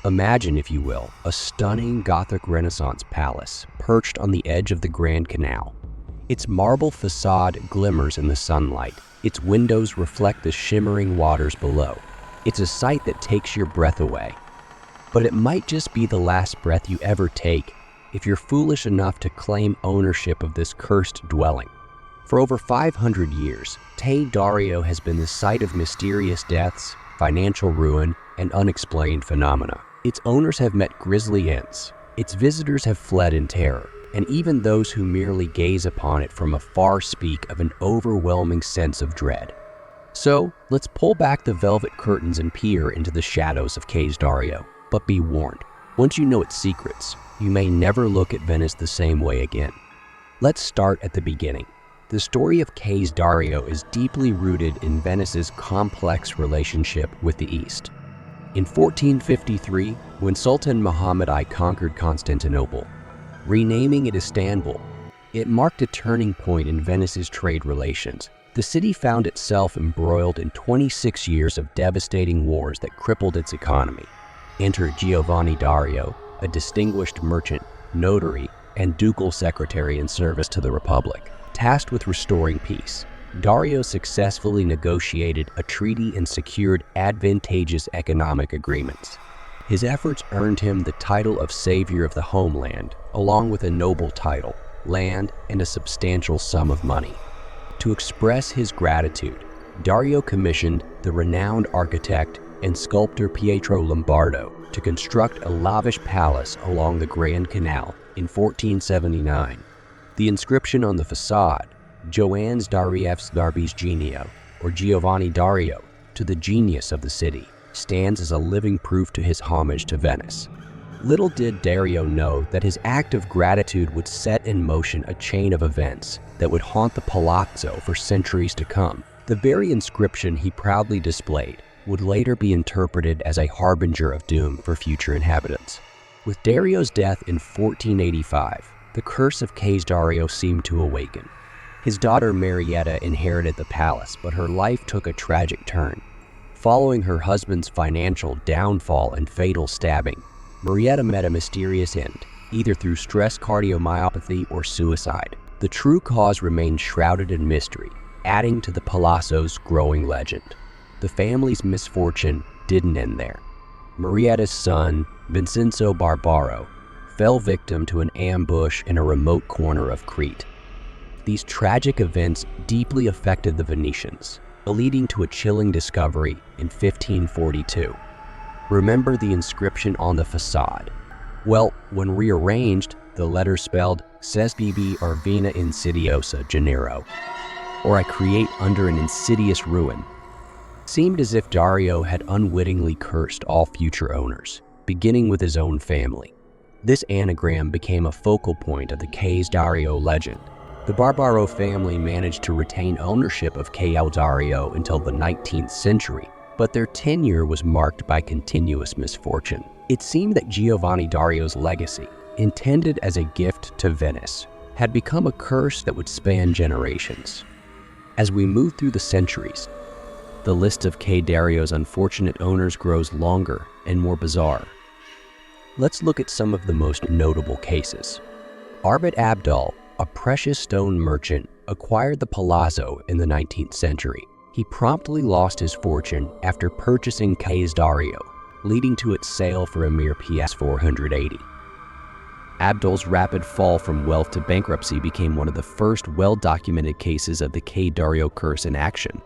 Imagine, if you will, a stunning Gothic Renaissance palace perched on the edge of the Grand Canal. Its marble facade glimmers in the sunlight. Its windows reflect the shimmering waters below. It's a sight that takes your breath away. But it might just be the last breath you ever take if you're foolish enough to claim ownership of this cursed dwelling. For over 500 years, Ca Dario has been the site of mysterious deaths, financial ruin, and unexplained phenomena. Its owners have met grisly ends. Its visitors have fled in terror, and even those who merely gaze upon it from afar speak of an overwhelming sense of dread. So, let's pull back the velvet curtains and peer into the shadows of Ca Dario. But be warned, once you know its secrets, you may never look at Venice the same way again. Let's start at the beginning. The story of Ca Dario is deeply rooted in Venice's complex relationship with the East. In 1453, when Sultan Muhammad I conquered Constantinople, renaming it Istanbul, it marked a turning point in Venice's trade relations. The city found itself embroiled in 26 years of devastating wars that crippled its economy. Enter Giovanni Dario, a distinguished merchant, notary, and ducal secretary in service to the Republic. Tasked with restoring peace, Dario successfully negotiated a treaty and secured advantageous economic agreements. His efforts earned him the title of Savior of the Homeland, along with a noble title, land, and a substantial sum of money. To express his gratitude, Dario commissioned the renowned architect and sculptor Pietro Lombardo to construct a lavish palace along the Grand Canal in 1479. The inscription on the facade, Joannes Darius Darbis Genio, or Giovanni Dario, to the genius of the city, stands as a living proof to his homage to Venice. Little did Dario know that his act of gratitude would set in motion a chain of events that would haunt the Palazzo for centuries to come. The very inscription he proudly displayed would later be interpreted as a harbinger of doom for future inhabitants. With Dario's death in 1485, the curse of Ca Dario seemed to awaken. His daughter Marietta inherited the palace, but her life took a tragic turn. Following her husband's financial downfall and fatal stabbing, Marietta met a mysterious end, either through stress cardiomyopathy or suicide. The true cause remained shrouded in mystery, adding to the Palazzo's growing legend. The family's misfortune didn't end there. Marietta's son, Vincenzo Barbaro, fell victim to an ambush in a remote corner of Crete. These tragic events deeply affected the Venetians, leading to a chilling discovery in 1542. Remember the inscription on the facade? Well, when rearranged, the letters spelled Ses Bibi Arvina Insidiosa Genero, or I create under an insidious ruin. Seemed as if Dario had unwittingly cursed all future owners, beginning with his own family. This anagram became a focal point of the Ca Dario legend. The Barbaro family managed to retain ownership of Ca Dario until the 19th century, but their tenure was marked by continuous misfortune. It seemed that Giovanni Dario's legacy, intended as a gift to Venice, had become a curse that would span generations. As we move through the centuries, the list of Ca Dario's unfortunate owners grows longer and more bizarre. Let's look at some of the most notable cases. Arbet Abdal, a precious stone merchant, acquired the Palazzo in the 19th century. He promptly lost his fortune after purchasing Ca Dario, leading to its sale for a mere PS 480. Abdal's rapid fall from wealth to bankruptcy became one of the first well-documented cases of the Ca Dario curse in action.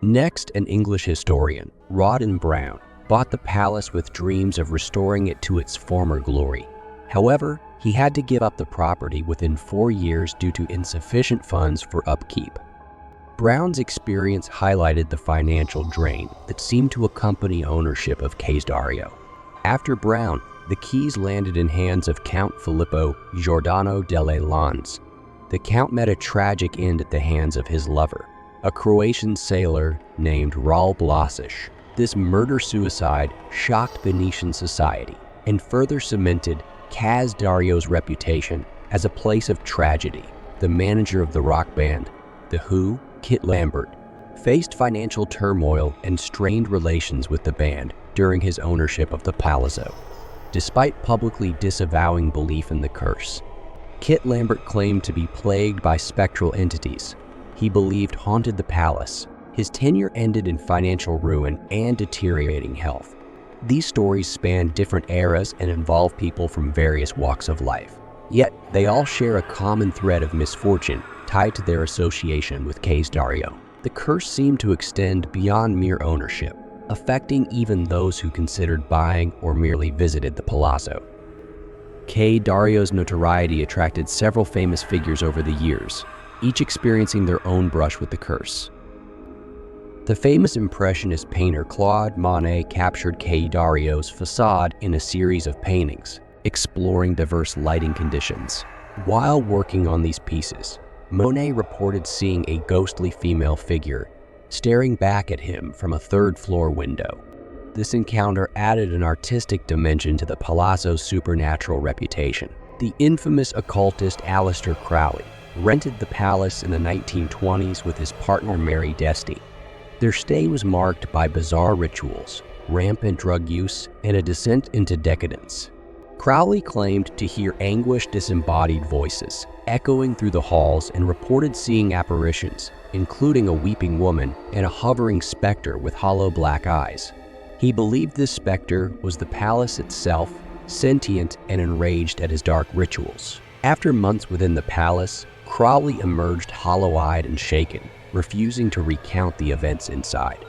Next, an English historian, Rawdon Brown, bought the palace with dreams of restoring it to its former glory. However, he had to give up the property within 4 years due to insufficient funds for upkeep. Brown's experience highlighted the financial drain that seemed to accompany ownership of Ca Dario. After Brown, the keys landed in hands of Count Filippo Giordano delle Lanze. The Count met a tragic end at the hands of his lover, a Croatian sailor named Raul Blasic. This murder-suicide shocked Venetian society and further cemented Ca Dario's reputation as a place of tragedy. The manager of the rock band, The Who, Kit Lambert, faced financial turmoil and strained relations with the band during his ownership of the Palazzo. Despite publicly disavowing belief in the curse, Kit Lambert claimed to be plagued by spectral entities he believed haunted the palace. His tenure ended in financial ruin and deteriorating health. These stories span different eras and involve people from various walks of life. Yet, they all share a common thread of misfortune tied to their association with Ca Dario. The curse seemed to extend beyond mere ownership, affecting even those who considered buying or merely visited the Palazzo. Ca Dario's notoriety attracted several famous figures over the years, each experiencing their own brush with the curse. The famous Impressionist painter Claude Monet captured Ca Dario's facade in a series of paintings, exploring diverse lighting conditions. While working on these pieces, Monet reported seeing a ghostly female figure staring back at him from a third-floor window. This encounter added an artistic dimension to the Palazzo's supernatural reputation. The infamous occultist Aleister Crowley rented the palace in the 1920s with his partner Mary Desty. Their stay was marked by bizarre rituals, rampant drug use, and a descent into decadence. Crowley claimed to hear anguished, disembodied voices echoing through the halls and reported seeing apparitions, including a weeping woman and a hovering specter with hollow black eyes. He believed this specter was the palace itself, sentient and enraged at his dark rituals. After months within the palace, Crowley emerged hollow-eyed and shaken, refusing to recount the events inside.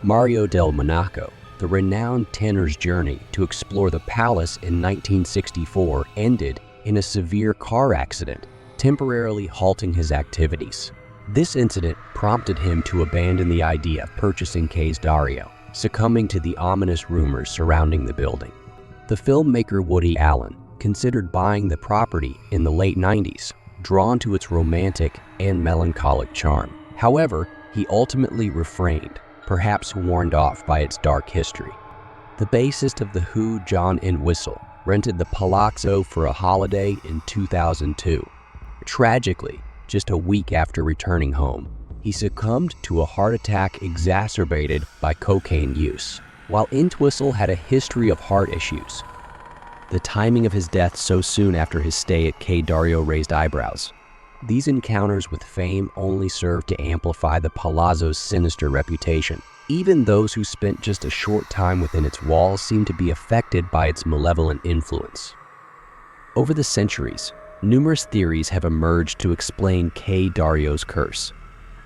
Mario del Monaco, the renowned tenor's journey to explore the palace in 1964, ended in a severe car accident, temporarily halting his activities. This incident prompted him to abandon the idea of purchasing Ca Dario, succumbing to the ominous rumors surrounding the building. The filmmaker Woody Allen considered buying the property in the late 90s, drawn to its romantic and melancholic charm. However, he ultimately refrained, perhaps warned off by its dark history. The bassist of The Who, John Entwistle, rented the Palazzo for a holiday in 2002. Tragically, just a week after returning home, he succumbed to a heart attack exacerbated by cocaine use. While Entwistle had a history of heart issues, the timing of his death so soon after his stay at Ca Dario raised eyebrows. These encounters with fame only served to amplify the Palazzo's sinister reputation. Even those who spent just a short time within its walls seemed to be affected by its malevolent influence. Over the centuries, numerous theories have emerged to explain Ca Dario's curse.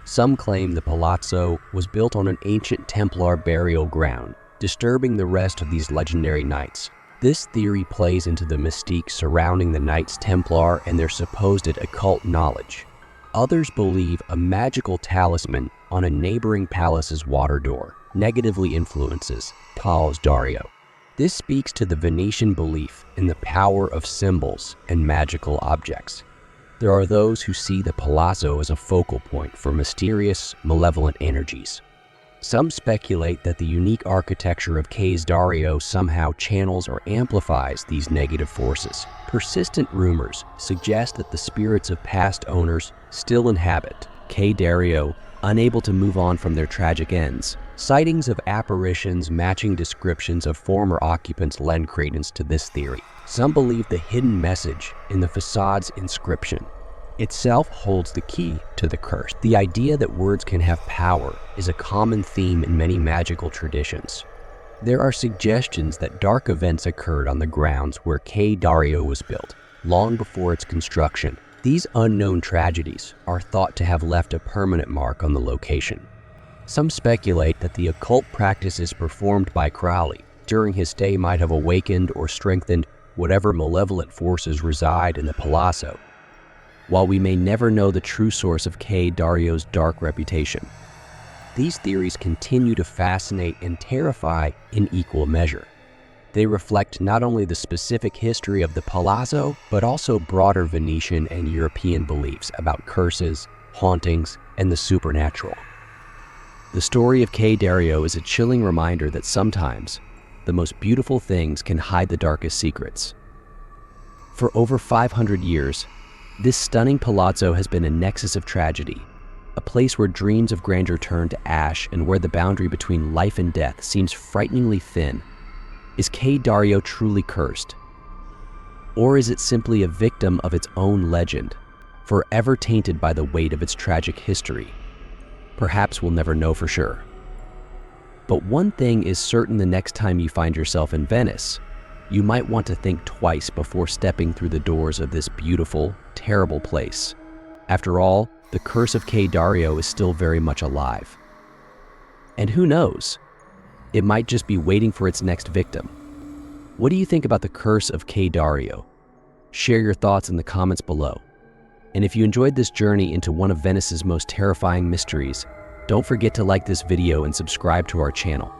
Some claim the Palazzo was built on an ancient Templar burial ground, disturbing the rest of these legendary knights. This theory plays into the mystique surrounding the Knights Templar and their supposed occult knowledge. Others believe a magical talisman on a neighboring palace's water door negatively influences Ca Dario. This speaks to the Venetian belief in the power of symbols and magical objects. There are those who see the Palazzo as a focal point for mysterious, malevolent energies. Some speculate that the unique architecture of Ca Dario somehow channels or amplifies these negative forces. Persistent rumors suggest that the spirits of past owners still inhabit Ca Dario, unable to move on from their tragic ends. Sightings of apparitions matching descriptions of former occupants lend credence to this theory. Some believe the hidden message in the facade's inscription itself holds the key to the curse. The idea that words can have power is a common theme in many magical traditions. There are suggestions that dark events occurred on the grounds where Ca Dario was built, long before its construction. These unknown tragedies are thought to have left a permanent mark on the location. Some speculate that the occult practices performed by Crowley during his stay might have awakened or strengthened whatever malevolent forces reside in the Palazzo. While we may never know the true source of Ca Dario's dark reputation, these theories continue to fascinate and terrify in equal measure. They reflect not only the specific history of the Palazzo, but also broader Venetian and European beliefs about curses, hauntings, and the supernatural. The story of Ca Dario is a chilling reminder that sometimes the most beautiful things can hide the darkest secrets. For over 500 years, this stunning palazzo has been a nexus of tragedy, a place where dreams of grandeur turn to ash and where the boundary between life and death seems frighteningly thin. Is Ca Dario truly cursed? Or is it simply a victim of its own legend, forever tainted by the weight of its tragic history? Perhaps we'll never know for sure. But one thing is certain: the next time you find yourself in Venice, you might want to think twice before stepping through the doors of this beautiful, terrible place. After all, the curse of Ca Dario is still very much alive. And who knows? It might just be waiting for its next victim. What do you think about the curse of Ca Dario? Share your thoughts in the comments below. And if you enjoyed this journey into one of Venice's most terrifying mysteries, don't forget to like this video and subscribe to our channel.